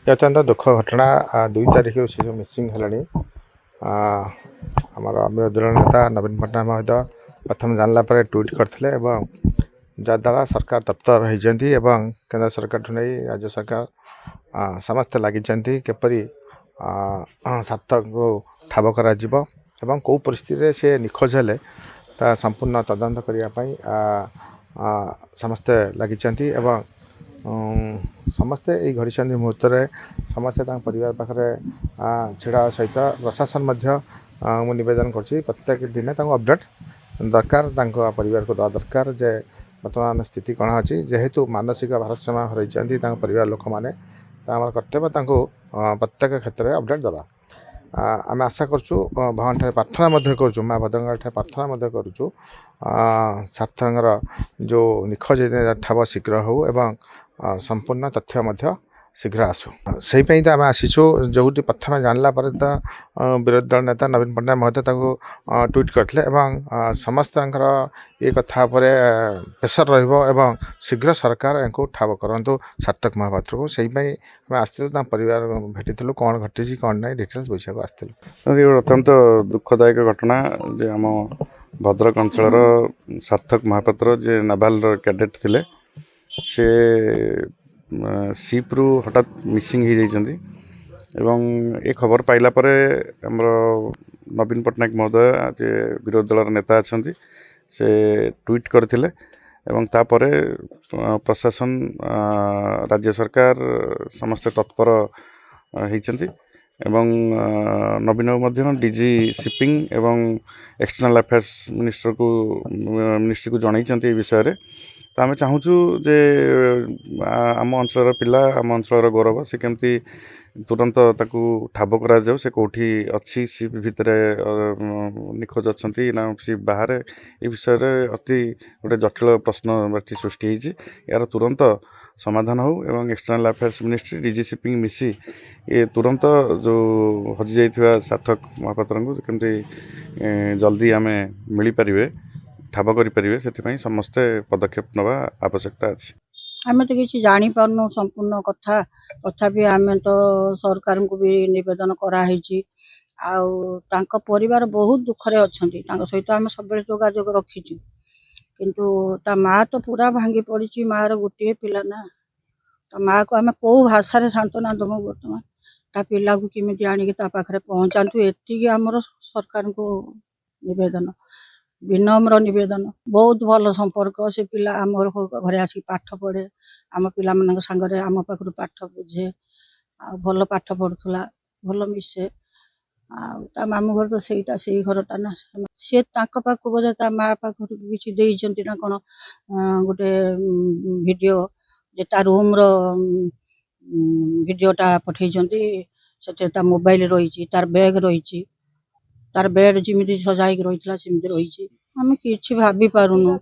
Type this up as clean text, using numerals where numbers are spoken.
ये अत्यंत दुख घटना 2 तारिख से जो मिसिंग है आमर विरोधी दल नेता नवीन पट्टनायक महोदय प्रथम जानला पर ट्वीट करते जद्वारा सरकार तत्पर होती केंद्र सरकार नहीं राज्य सरकार समस्ते लगी केपरी सार्थक को ठाब कर कौ परिस्थिति से निखोज हेले संपूर्ण तदंत करने समस्ते लगी समस्ते ये घड़ी मुहूर्त में समस्ते परिवार पाखे छिड़ा सहित प्रशासन मु नवेदन कर प्रत्येक दिन अपडेट दरकार परिवार को दवा दरकार जे वर्तमान स्थिति कौन अच्छी जेहेतु मानसिक भारसाम्य हरई परिवार लोक मैंने कर्तव्य प्रत्येक क्षेत्र में अपडेट दवा आम आशा करचु भगवान ठारे प्रार्थना करुँ माँ भद्रंगा ठारे प्रार्थना करुँ सार्थकर जो निखोज ठाब शीघ्र हो एवं संपूर्ण तथ्य शीघ्र आसू से तो आम आसीचु जो प्रथम जानला पर तो विरोधी दल नेता नवीन पट्टनायक महोदय ट्वीट करते समस्त ये कथा प्रेसर रही शीघ्र सरकार इनको ठाब करूँ सार्थक महापात्र को से आम आसलु परिवार भेटी कौन घटी कौन ना डिटेल्स बुझा आसलु अत्यंत दुखदायक घटना जे आम भद्रक अंचल सार्थक महापात्र जे नाभाल कैडेट थिले से सीप रु हठात मिसिंग हो जाइछन्ती एवं ये खबर पाइला परे हमर नवीन पट्टनायक महोदय जे विरोधी दल नेता अच्छी से ट्वीट करथिले एवं तापरे प्रशासन राज्य सरकार समस्त तत्पर होइछन्ती एवं नवीन डीजी शिपिंग एवं एक्सटर्नल अफेयर्स मिनिस्ट्री को जनई विषय रे तो आम चाहूँ जे आम अंचल पिला आम अंचल गौरव से केमती तुरंत ताकू ठाब करा जाऊ से कोठी अच्छी सी भितर निखोज अच्छी ना सी बाहर ये विषय रे अति गोटे जटिल प्रश्न सृष्टि यार तुरंत समाधान हो एवं external affairs ministry DG shipping मिसी ये तुरंत जो हजि जाइथिबा सार्थक महापात्र को केमती जल्दी आम मिल पारे ठाब करें से समस्ते पदक्षेप नवा आवश्यकता अच्छी आम तो किसी जानी पारनु संपूर्ण कथा तथापि आम तो सरकार को भी निवेदन कराई परिवार बहुत दुखरे अच्छा सहित आम सब जोगाजोग रखीचु किंतु ता माँ तो पूरा भांगी पड़ी माँ गोटे पिला ना ता माँ को आम कौ भाषा सांत्वना दमु बर्तमान ता पिला को किमिति आनिकी ता पाखरे पहुँचातु एतिकी आमर सरकार को निवेदन विनम्र निवेदन बहुत भल संपर्क से पिला आम घरे आसिक पाठ पढ़े आम पिला मान सांगरे आम पाखु पाठ बुझे भल पाठ पढ़ुला भल मिसे आ मामू घर तो सहीटा से घरटा ना सी पाख बोधे ता माँ पाखु किसी देइचंती ना कौन गोटे वीडियो जे ता रूम रो वीडियोटा पठेइचंती से मोबाइल रही तार बैग रही तार बेड जमी सजाई रही सेमती रही आम कि भाभी पारुनु